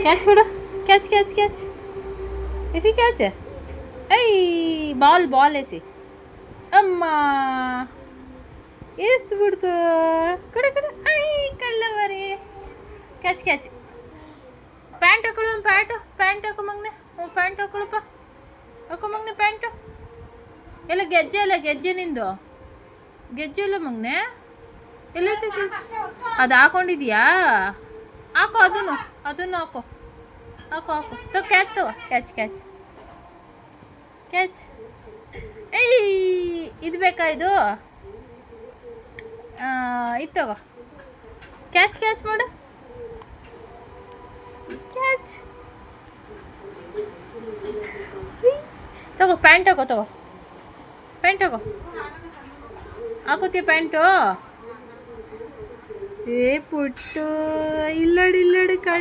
Catch ಕೊಡು. Catch catch catch AC catch. I ball ball AC. ಅಮ್ಮ ಎಷ್ಟು ಬಿಡ್ತು. ಕಡೆ ಕಡೆ ಐ ಕಳ್ಳ ಬರೀ. Catch catch. ಪ್ಯಾಂಟ್ ಹಾಕೊಳ್ಳು. ಪ್ಯಾಂಟ್ ಹಾಕೋ ಮಗನೆ. ಪ್ಯಾಂಟ್ ಹಾಕೊಳ್ಳಪ್ಪ. ಹಾಕೋ ಮಗನೆ ಪ್ಯಾಂಟು. ಎಲ್ಲ ಗೆಜ್ಜೆ ನಿಂದು ಗೆಜ್ಜೆ ಇಲ್ಲ ಮಗನೆ. ಎಲ್ಲ ಅದು ಹಾಕೊಂಡಿದ್ಯಾ? ಹಾಕೋ ಅದನ್ನು ಹಾಕೋ ಹಾಕೋ ಕ್ಯಾಚ್ ತಗೋ. ಕ್ಯಾಚ್ ಏಯ್ ಇದು ಬೇಕಾ? ಇದು ತಗೋ. ಕ್ಯಾಚ್ ಮಾಡು. ಕ್ಯಾಚ್ ತಗೋ. ಪ್ಯಾಂಟ್ ಹಾಕೋ. ಹಾಕೋತೀಯ ಪ್ಯಾಂಟು? ಏ ಪುಟ್ಟು ಇಲ್ಲಡಿ